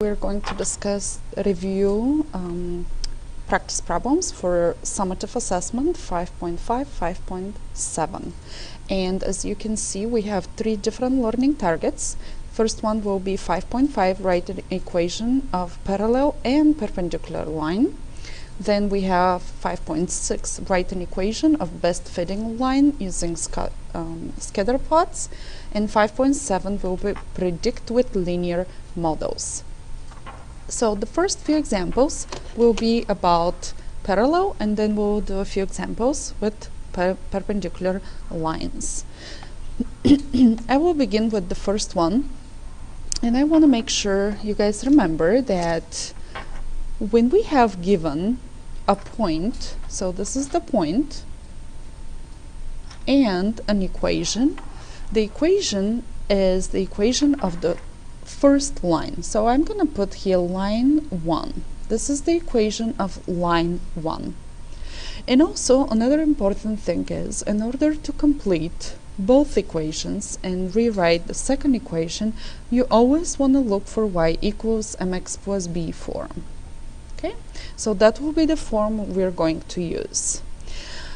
We're going to discuss review practice problems for summative assessment 5.5, 5.7. And as you can see, we have three different learning targets. First one will be 5.5, write an equation of parallel and perpendicular line. Then we have 5.6, write an equation of best fitting line using scatter plots. And 5.7 will be predict with linear models. So the first few examples will be about parallel, and then we'll do a few examples with perpendicular lines. I will begin with the first one, and I want to make sure you guys remember that when we have given a point, so this is the point, and an equation, the equation is the equation of the first line. So I'm going to put here line 1. This is the equation of line 1. And also another important thing is, in order to complete both equations and rewrite the second equation, you always want to look for y equals mx plus b form. Okay, so that will be the form we're going to use.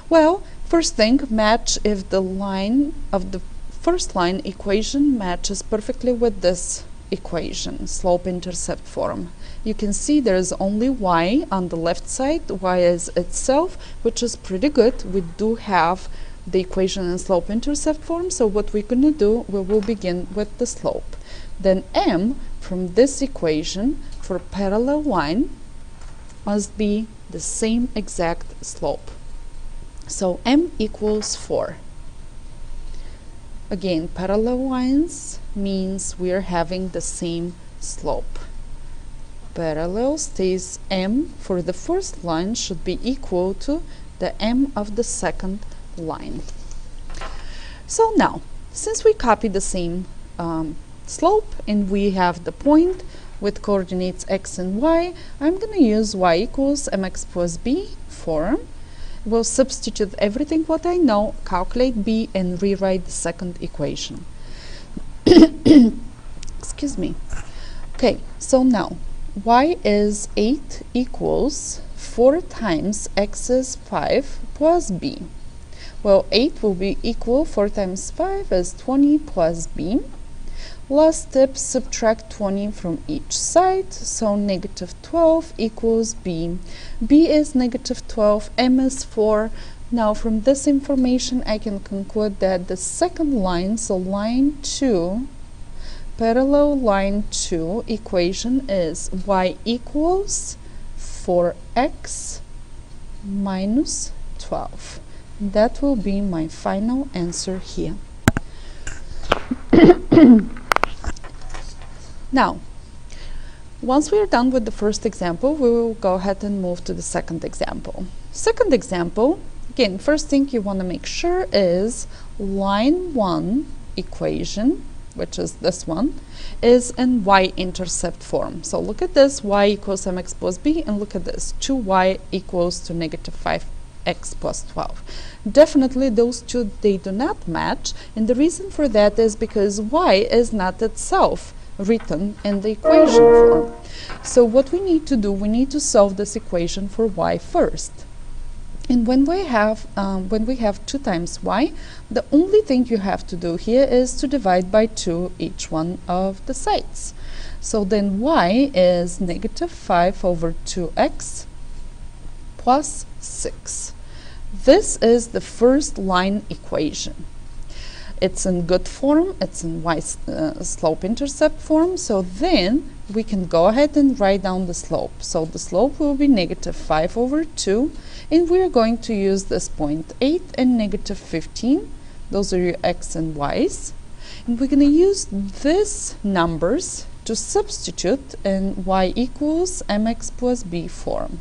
Well, first thing, match if the line of the first line equation matches perfectly with this equation, slope-intercept form. You can see there is only y on the left side, y is itself, which is pretty good. We do have the equation in slope-intercept form, so what we're going to do, we will begin with the slope. Then m from this equation for parallel line must be the same exact slope. So m equals 4. Again, parallel lines means we are having the same slope. Parallel stays m for the first line should be equal to the m of the second line. So now, since we copy the same slope and we have the point with coordinates x and y, I'm going to use y equals mx plus b form. We'll substitute everything what I know, calculate b, and rewrite the second equation. Excuse me. Okay, so now y is 8 equals 4 times x is 5 plus b. Well, 8 will be equal 4 times 5 is 20 plus b. Last step, subtract 20 from each side, so negative 12 equals b. b is negative 12, m is 4. Now from this information I can conclude that the second line, so line 2, parallel line 2 equation is y equals 4x minus 12. That will be my final answer here. Now, once we are done with the first example, we will go ahead and move to the second example. Second example, again, first thing you want to make sure is line 1 equation, which is this one, is in y-intercept form. So look at this, y equals mx plus b, and look at this, 2y equals to negative 5x plus 12. Definitely those two, they do not match, and the reason for that is because y is not itself written in the equation form. So what we need to do, we need to solve this equation for y first. And when we have 2 times y, the only thing you have to do here is to divide by 2 each one of the sides. So then y is negative 5 over 2x plus 6. This is the first line equation. It's in good form, it's in y slope-intercept form, so then we can go ahead and write down the slope. So the slope will be negative 5 over 2, and we're going to use this point 8 and negative 15. Those are your x and y's. And we're going to use these numbers to substitute in y equals mx plus b form.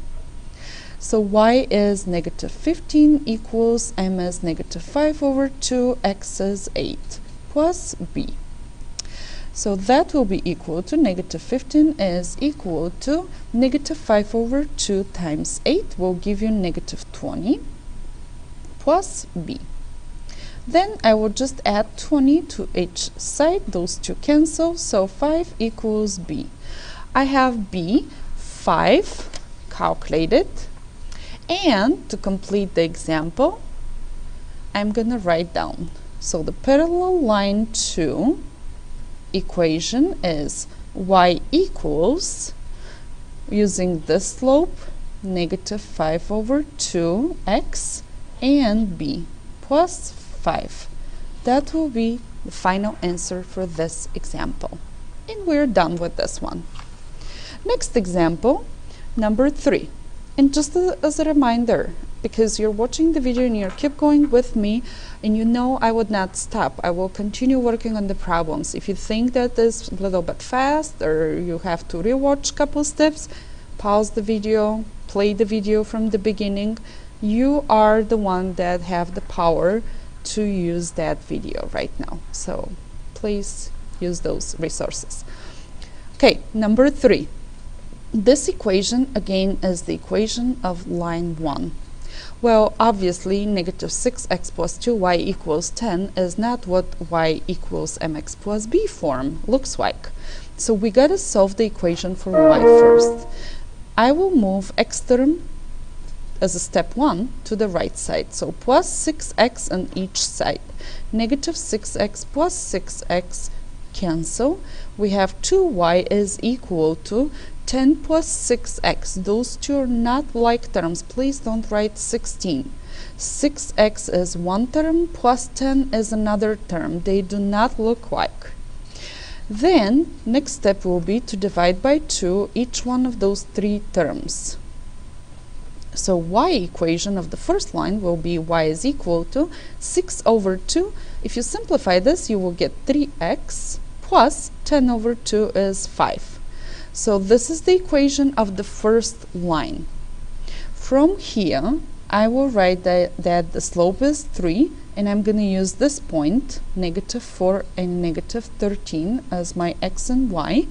So y is negative 15 equals m is negative 5 over 2, x is 8 plus b. So that will be equal to negative 15 is equal to negative 5 over 2 times 8 will give you negative 20 plus b. Then I will just add 20 to each side. Those two cancel, so 5 equals b. I have b, 5, calculated. And to complete the example, I'm going to write down. So the parallel line 2 equation is y equals, using this slope, negative 5 over 2x, and b plus 5. That will be the final answer for this example. And we're done with this one. Next example, number 3. And just as a reminder, because you're watching the video and you keep going with me, and you know I would not stop. I will continue working on the problems. If you think that is a little bit fast, or you have to rewatch a couple steps, pause the video, play the video from the beginning. You are the one that have the power to use that video right now. So please use those resources. Okay, number 3. This equation again is the equation of line 1. Well, obviously negative 6x plus 2y equals 10 is not what y equals mx plus b form looks like. So we gotta solve the equation for y first. I will move x term as a step 1 to the right side. So plus 6x on each side. Negative 6x plus 6x cancel. We have 2y is equal to 10 plus 6x. Those two are not like terms. Please don't write 16. 6x is one term, plus 10 is another term. They do not look like. Then, next step will be to divide by 2 each one of those 3 terms. So y equation of the first line will be y is equal to 6 over 2. If you simplify this, you will get 3x plus 10 over 2 is 5. So this is the equation of the first line. From here, I will write that the slope is 3, and I'm going to use this point, negative 4 and negative 13, as my x and y,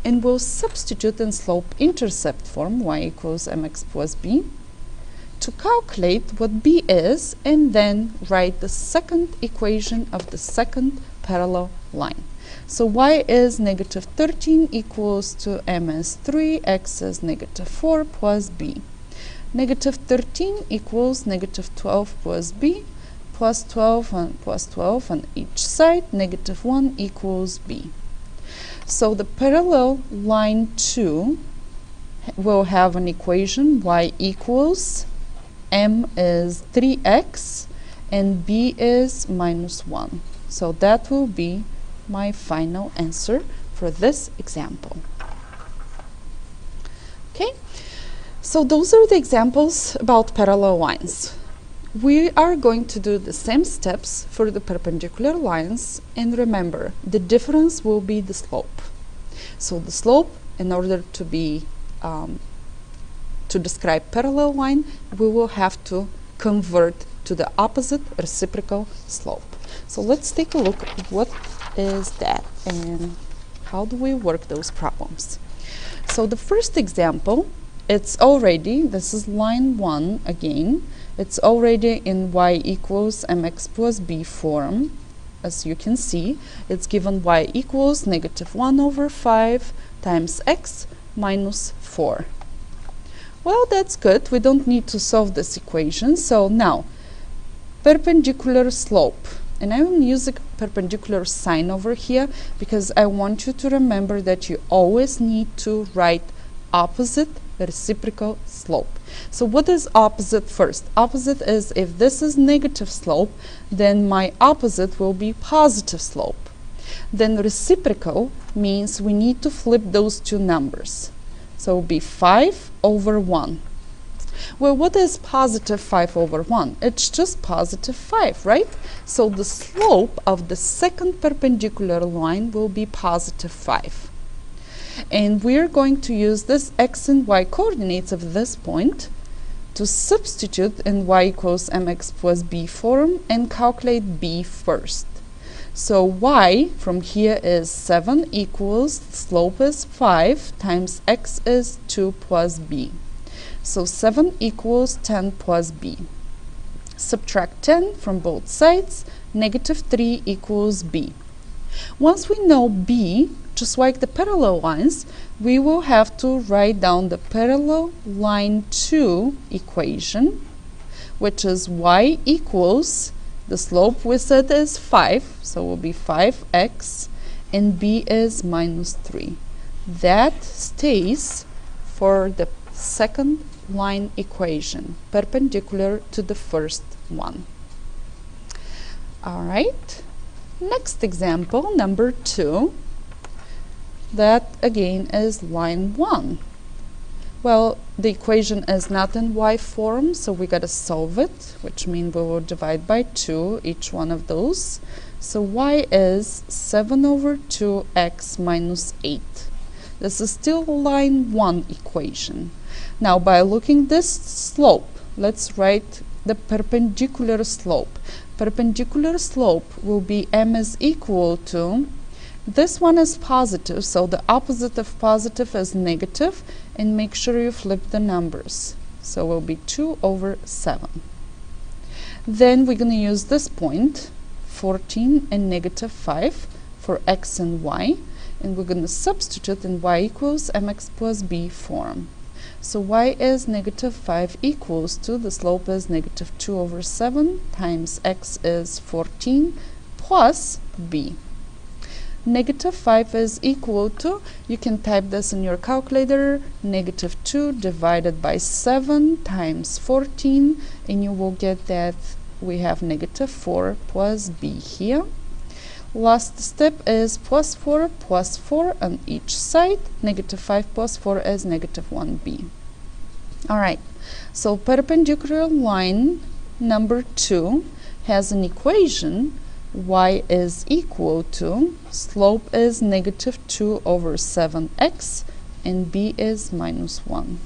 and we'll substitute in slope-intercept form, y equals mx plus b, to calculate what b is, and then write the second equation of the second parallel line. So y is negative 13 equals to m is 3, x is negative 4 plus b. Negative 13 equals negative 12 plus b, plus 12 on each side, negative 1 equals b. So the parallel line 2 will have an equation y equals m is 3x and b is minus 1. So that will be my final answer for this example. Okay, so those are the examples about parallel lines. We are going to do the same steps for the perpendicular lines, and remember, the difference will be the slope. So the slope, in order to be to describe parallel line, we will have to convert to the opposite reciprocal slope. So let's take a look at what is that and how do we work those problems. So the first example, it's already, this is line 1 again, it's already in y equals mx plus b form. As you can see, it's given y equals negative 1 over 5 times x minus 4. Well, that's good. We don't need to solve this equation. So now, perpendicular slope. And I will use a perpendicular sign over here because I want you to remember that you always need to write opposite reciprocal slope. So what is opposite first? Opposite is, if this is negative slope, then my opposite will be positive slope. Then reciprocal means we need to flip those two numbers. So it will be 5 over 1. Well, what is positive 5 over 1? It's just positive 5, right? So the slope of the second perpendicular line will be positive 5. And we're going to use this x and y coordinates of this point to substitute in y equals mx plus b form and calculate b first. So y from here is 7 equals, slope is 5 times x is 2 plus b. So 7 equals 10 plus b. Subtract 10 from both sides, negative 3 equals b. Once we know b, just like the parallel lines, we will have to write down the parallel line 2 equation, which is y equals, the slope we said is 5, so it will be 5x, and b is minus 3. That stays for the second line equation, perpendicular to the first one. Alright, next example, number 2. That again is line 1. Well, the equation is not in y form, so we gotta solve it, which means we will divide by 2 each one of those. So y is 7 over 2x minus 8. This is still line 1 equation. Now, by looking this slope, let's write the perpendicular slope. Perpendicular slope will be m is equal to, this one is positive, so the opposite of positive is negative, and make sure you flip the numbers. So it will be 2 over 7. Then we're going to use this point, 14 and negative 5, for x and y, and we're going to substitute in y equals mx plus b form. So y is negative 5 equals to, the slope is negative 2 over 7 times x is 14 plus b. Negative 5 is equal to, you can type this in your calculator, negative 2 divided by 7 times 14, and you will get that we have negative 4 plus b here. Last step is plus 4 on each side. Negative 5 plus 4 is negative 1b. Alright, so perpendicular line number 2 has an equation. Y is equal to, slope is negative 2 over 7x, and b is minus 1.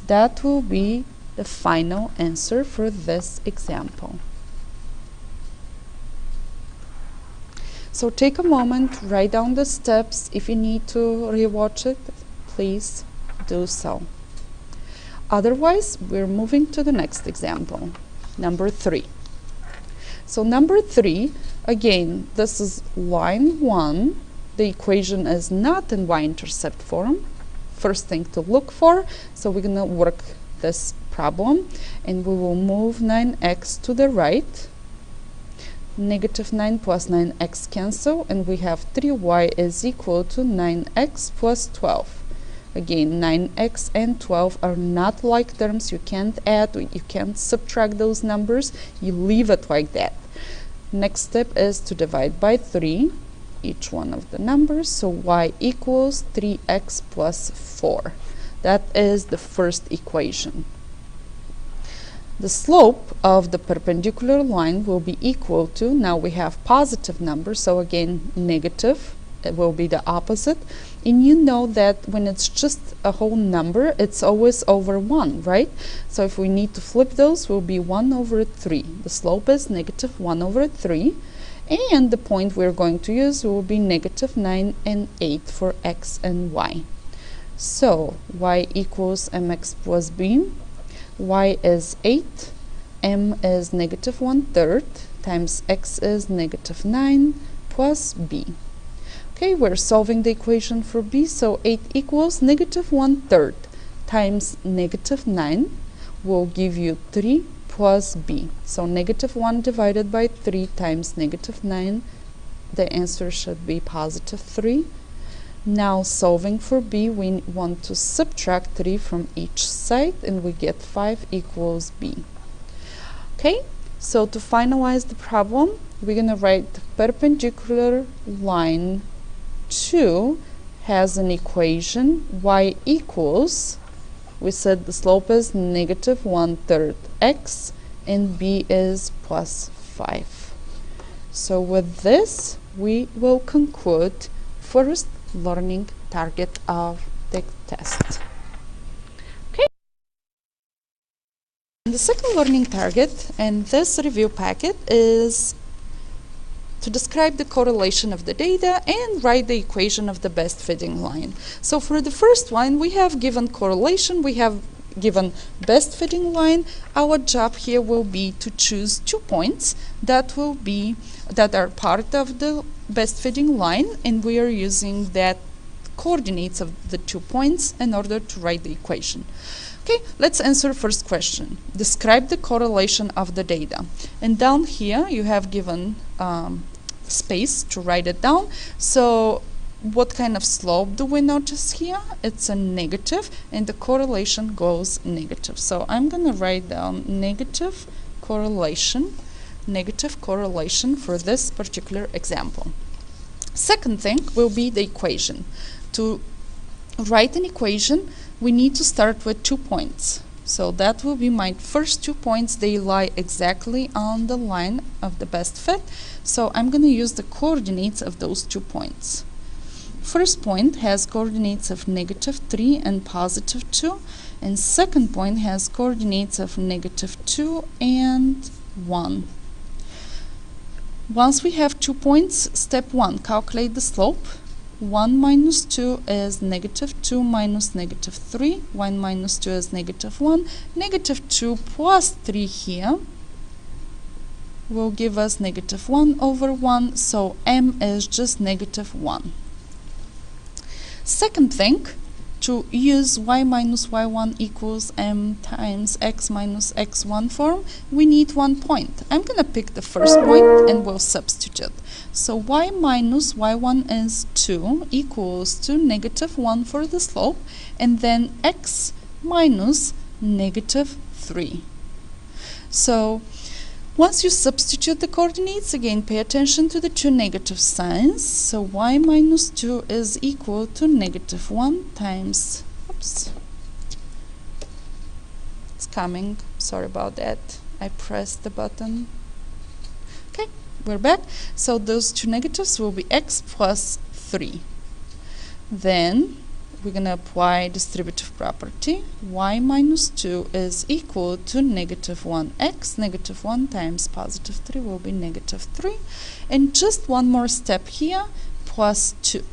That will be the final answer for this example. So take a moment, write down the steps. If you need to rewatch it, please do so. Otherwise, we're moving to the next example, number 3. So number 3, again, this is line 1. The equation is not in y-intercept form. First thing to look for, so we're going to work this problem, and we will move 9x to the right. Negative 9 plus 9x cancel, and we have 3y is equal to 9x plus 12. Again, 9x and 12 are not like terms. You can't add, you can't subtract those numbers. You leave it like that. Next step is to divide by 3 each one of the numbers. So y equals 3x plus 4. That is the first equation. The slope of the perpendicular line will be equal to, now we have positive numbers, so again negative, it will be the opposite. And you know that when it's just a whole number, it's always over 1, right? So if we need to flip those, will be 1 over 3. The slope is negative 1 over 3. And the point we're going to use will be negative 9 and 8 for x and y. So y equals mx plus b. Y is 8, m is negative 1/3, times x is negative 9 plus b. Okay, we're solving the equation for b, so 8 equals negative 1/3 times negative 9 will give you 3 plus b. So negative 1 divided by 3 times negative 9, the answer should be positive 3. Now solving for b, we want to subtract 3 from each side, and we get 5 equals b. Okay, so to finalize the problem, we're going to write the perpendicular line 2 has an equation y equals, we said the slope is negative 1/3 x, and b is plus 5. So with this, we will conclude first learning target of the test. Okay. The second learning target in this review packet is to describe the correlation of the data and write the equation of the best fitting line. So for the first one, we have given correlation, we have given best fitting line. Our job here will be to choose 2 points that are part of the best fitting line, and we are using that coordinates of the 2 points in order to write the equation. Okay, let's answer first question. Describe the correlation of the data. And down here you have given space to write it down. So what kind of slope do we notice here? It's a negative, and the correlation goes negative. So I'm going to write down negative correlation for this particular example. Second thing will be the equation. To write an equation, we need to start with 2 points. So that will be my first 2 points. They lie exactly on the line of the best fit. So I'm going to use the coordinates of those 2 points. First point has coordinates of -3 and +2, and second point has coordinates of -2 and 1. Once we have 2 points, step 1, calculate the slope. 1 minus 2 is -2 minus -3. 1 minus 2 is -1. -2 plus 3 here will give us -1 over 1, so m is just -1. Second thing, to use y minus y1 equals m times x minus x1 form, we need 1 point. I'm going to pick the first point and we'll substitute. So y minus y1 is 2 equals to -1 for the slope, and then x minus -3. So once you substitute the coordinates, again pay attention to the 2 negative signs. So y minus 2 is equal to -1 times, oops, it's coming, sorry about that, I pressed the button. Okay, we're back. So those 2 negatives will be x plus 3. Then we're going to apply distributive property. Y minus 2 is equal to -1x. -1 times +3 will be -3. And just one more step here, plus 2.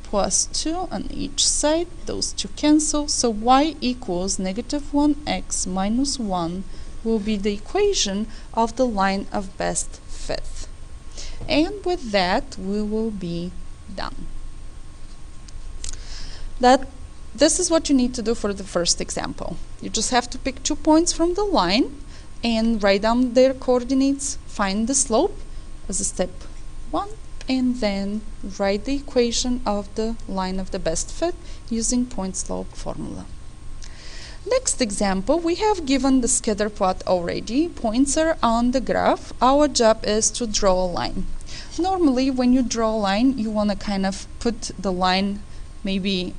Plus 2 on each side. Those 2 cancel. So y equals -1x minus 1 will be the equation of the line of best fit. And with that, we will be done. This is what you need to do for the first example. You just have to pick 2 points from the line and write down their coordinates, find the slope as a step 1, and then write the equation of the line of the best fit using point slope formula. Next example, we have given the scatter plot already. Points are on the graph. Our job is to draw a line. Normally when you draw a line, you want to kind of put the line maybe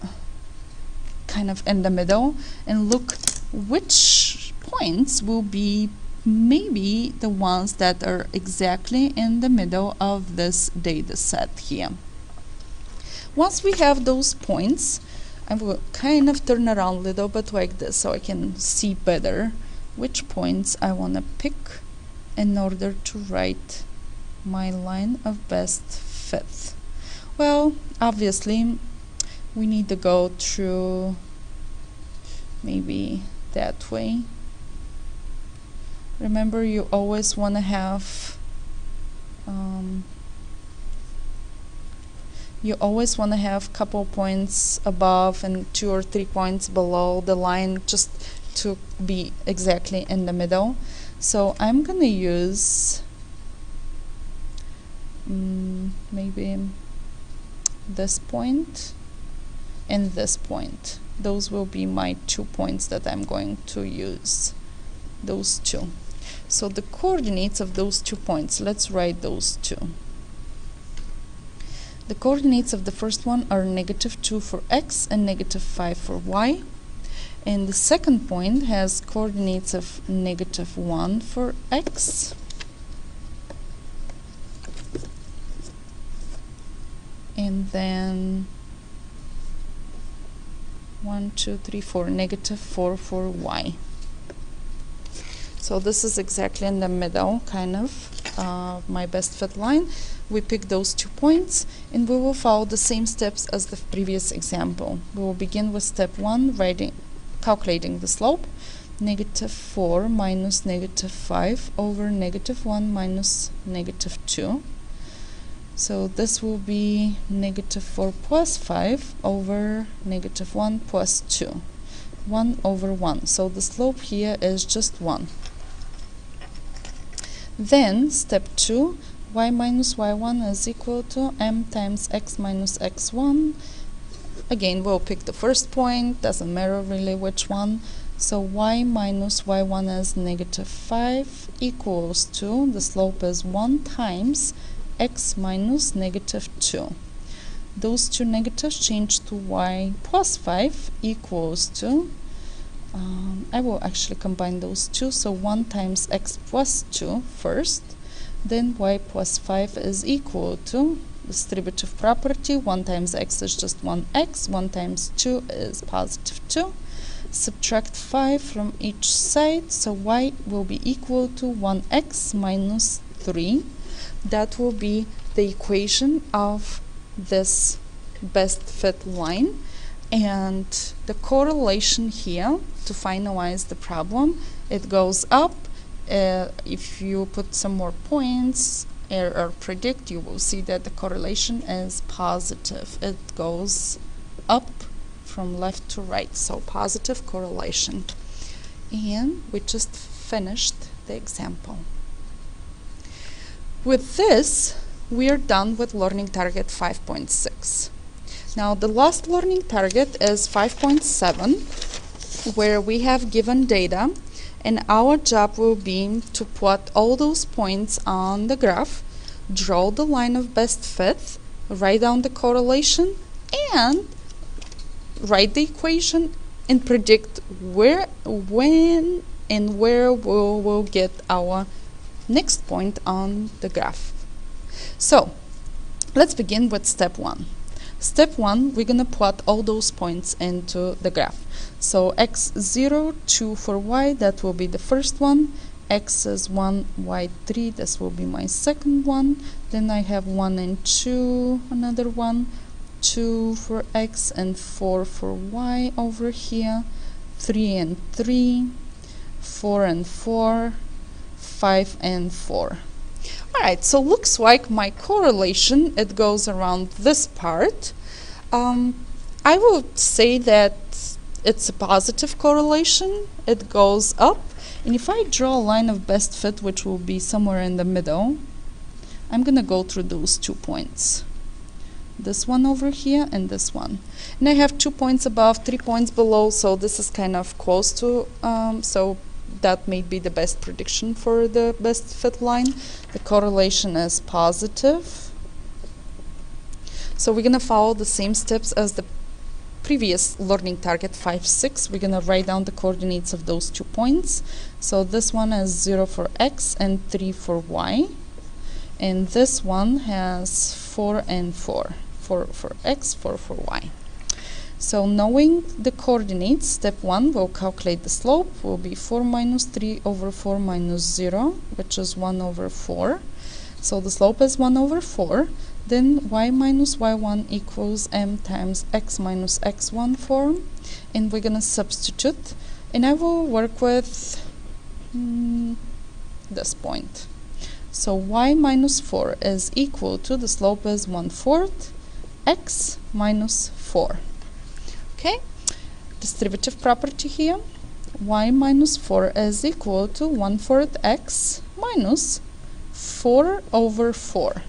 kind of in the middle and look which points will be maybe the ones that are exactly in the middle of this data set here. Once we have those points, I will kind of turn around a little bit like this so I can see better which points I want to pick in order to write my line of best fit. Well, obviously we need to go through maybe that way. Remember, you always want to have couple points above and 2 or 3 points below the line just to be exactly in the middle. So I'm gonna use maybe this point and this point. Those will be my 2 points that I'm going to use, those 2. So the coordinates of those 2 points, let's write those 2. The coordinates of the first one are -2 for x and -5 for y, and the second point has coordinates of -1 for x and then 1, 2, 3, 4, -4 for y. So this is exactly in the middle, kind of, my best fit line. We pick those 2 points and we will follow the same steps as the previous example. We will begin with step 1, calculating the slope. -4 minus -5 over -1 minus -2. So this will be -4 plus 5 over -1 plus 2. 1 over 1. So the slope here is just 1. Then step 2, y minus y1 is equal to m times x minus x1. Again, we'll pick the first point, doesn't matter really which one. So y minus y1 is -5 equals to, the slope is 1 times x minus -2. Those two negatives change to y plus 5 equals to, I will actually combine those two, so 1 times x plus 2 first, then y plus 5 is equal to distributive property, 1 times x is just 1x, 1 times 2 is positive 2. Subtract 5 from each side, so y will be equal to 1x minus 3. That will be the equation of this best fit line, and the correlation here to finalize the problem, it goes up. If you put some more points or predict, you will see that the correlation is positive. It goes up from left to right, so positive correlation. And we just finished the example. With this, we are done with learning target 5.6. Now the last learning target is 5.7, where we have given data, and our job will be to plot all those points on the graph, draw the line of best fit, write down the correlation, and write the equation and predict where, when, and where we'll get our next point on the graph. So let's begin with step 1. Step 1, we're gonna plot all those points into the graph. So x0, 2 for y, that will be the first one. X is 1, y 3, this will be my second one. Then I have 1 and 2, another one. 2 for x and 4 for y over here. 3 and 3, 4 and 4, 5 and 4. Alright, so looks like my correlation, it goes around this part. I would say that it's a positive correlation. It goes up. And if I draw a line of best fit, which will be somewhere in the middle, I'm going to go through those 2 points. This one over here and this one. And I have 2 points above, 3 points below, so this is kind of close to, so that may be the best prediction for the best fit line. The correlation is positive. So we're going to follow the same steps as the previous learning target 5.6. We're going to write down the coordinates of those 2 points. So this one is 0 for x and 3 for y. And this one has 4 and 4. 4 for x, 4 for y. So knowing the coordinates, step 1, we'll calculate the slope. Will be 4 minus 3 over 4 minus 0, which is 1 over 4. So the slope is 1 over 4. Then y minus y1 equals m times x minus x1 form. And we're going to substitute. And I will work with this point. So y minus 4 is equal to, the slope is 1/4, x minus 4. Okay, distributive property here, y minus 4 is equal to 1/4 x minus 4 over 4.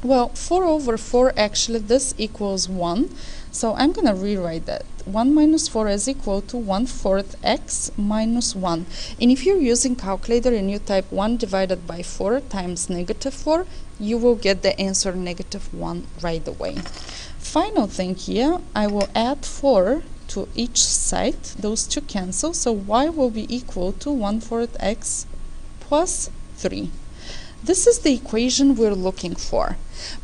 Well, 4 over 4, actually this equals 1, so I'm going to rewrite that. 1 minus 4 is equal to 1/4 x minus 1. And if you're using calculator and you type 1 divided by 4 times -4, you will get the answer -1 right away. Final thing here, I will add 4 to each side. Those two cancel, so y will be equal to 1/4 x plus 3. This is the equation we're looking for.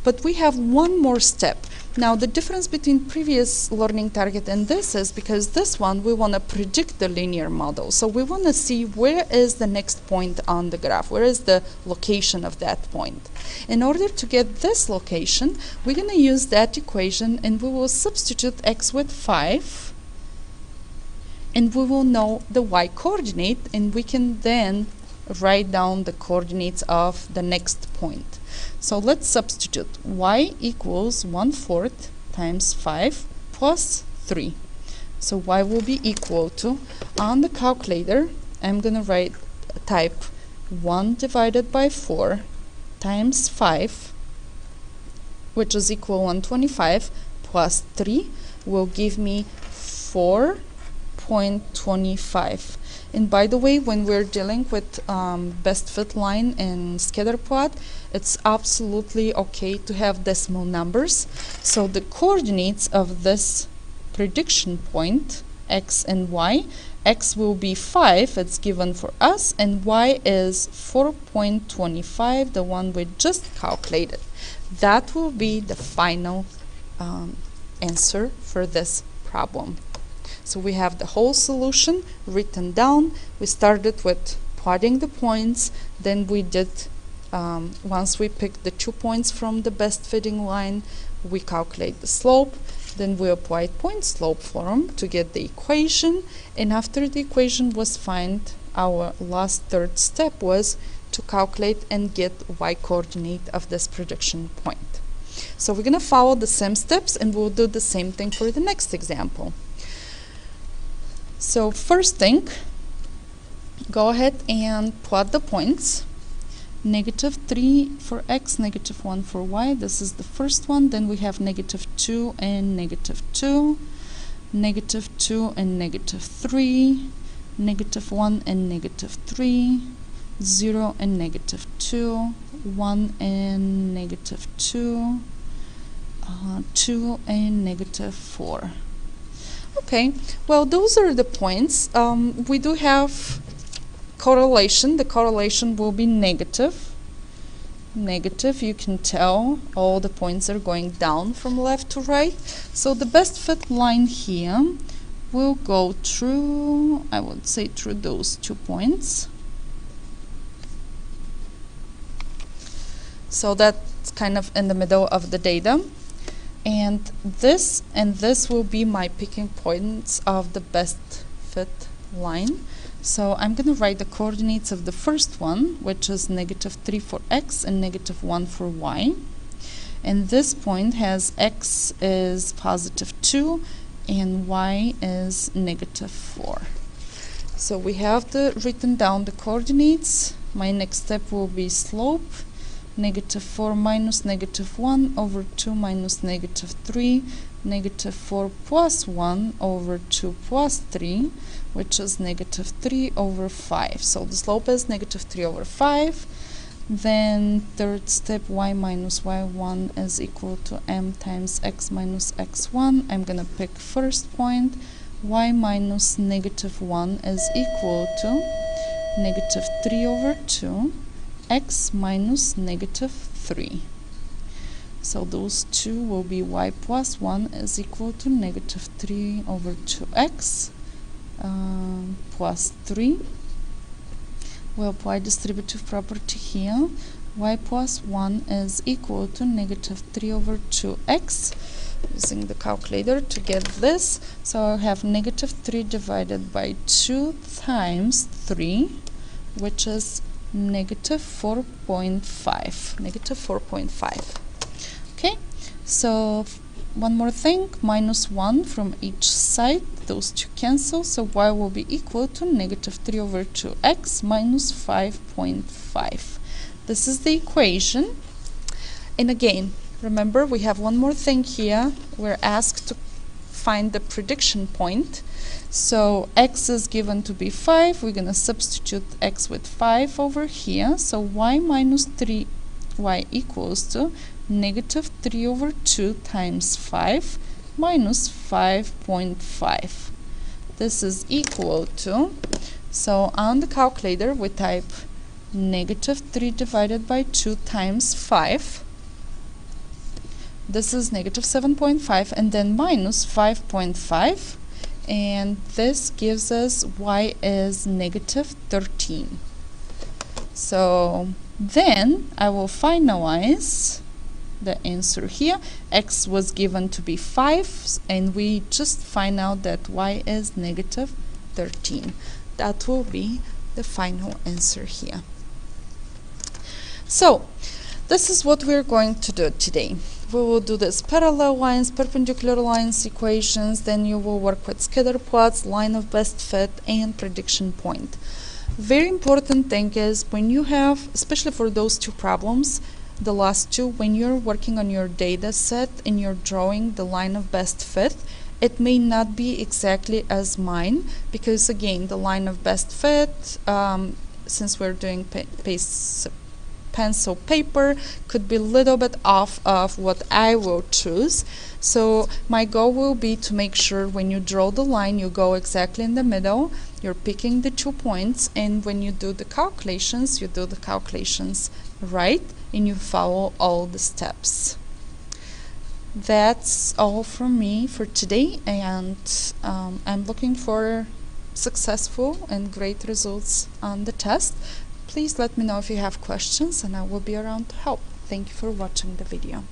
But we have one more step. Now the difference between previous learning target and this is because this one we want to predict the linear model. So we want to see where is the next point on the graph, where is the location of that point. In order to get this location, we're going to use that equation and we will substitute x with 5 and we will know the y coordinate and we can then write down the coordinates of the next point. So let's substitute. Y equals 1/4 times 5 plus 3. So y will be equal to, on the calculator, I'm going to type 1 divided by 4 times 5, which is equal 125, plus 3 will give me 4.25. And by the way, when we're dealing with best fit line and scatter plot, it's absolutely okay to have decimal numbers. So the coordinates of this prediction point, x and y, x will be 5, it's given for us, and y is 4.25, the one we just calculated. That will be the final answer for this problem. So we have the whole solution written down. We started with plotting the points, then we did, once we picked the 2 points from the best fitting line, we calculate the slope, then we applied point slope theorem to get the equation, and after the equation was found, our last third step was to calculate and get y coordinate of this prediction point. So we're going to follow the same steps and we'll do the same thing for the next example. So first thing, go ahead and plot the points. -3 for x, -1 for y. This is the first one. Then we have -2 and -2, -2 and -3, -1 and -3, 0 and -2, 1 and -2, 2 and -4. Okay, well, those are the points. We do have correlation. The correlation will be negative. Negative, you can tell all the points are going down from left to right. So the best fit line here will go through, I would say, through those 2 points. So that's kind of in the middle of the data. And this will be my picking points of the best fit line. So I'm going to write the coordinates of the first one, which is -3 for x and -1 for y. And this point has x is +2 and y is -4. So we have written down the coordinates. My next step will be slope. -4 minus -1 over 2 minus -3, -4 plus 1 over 2 plus 3, which is -3 over 5. So the slope is -3 over 5. Then third step, y minus y1 is equal to m times x minus x1. I'm going to pick first point. Y minus -1 is equal to -3 over 2. X minus -3. So those two will be y plus 1 is equal to -3 over 2x plus 3. We'll apply distributive property here. Y plus 1 is equal to -3 over 2x. Using the calculator to get this. So I have -3 divided by 2 times 3, which is -4.5. Okay, so one more thing, -1 from each side, those two cancel, so y will be equal to -3 over 2x minus 5.5. This is the equation. And again, remember, we have one more thing here. We're asked to find the prediction point. So x is given to be 5. We're going to substitute x with 5 over here. So y minus 3y equals to -3 over 2 times 5 minus 5.5. This is equal to, so on the calculator we type -3 divided by 2 times 5. This is -7.5, and then minus 5.5. And this gives us y is -13. So then I will finalize the answer here. X was given to be 5, and we just find out that y is -13. That will be the final answer here. So This is what we're going to do today. We will do this parallel lines, perpendicular lines, equations, then you will work with scatter plots, line of best fit, and prediction point. Very important thing is when you have, especially for those two problems, the last two, when you're working on your data set and you're drawing the line of best fit, it may not be exactly as mine, because again, the line of best fit, since we're doing pencil paper, could be a little bit off of what I will choose. So my goal will be to make sure when you draw the line, you go exactly in the middle, you're picking the 2 points, and when you do the calculations, you do the calculations right, and you follow all the steps. That's all from me for today, and I'm looking for successful and great results on the test. Please let me know if you have questions, and I will be around to help. Thank you for watching the video.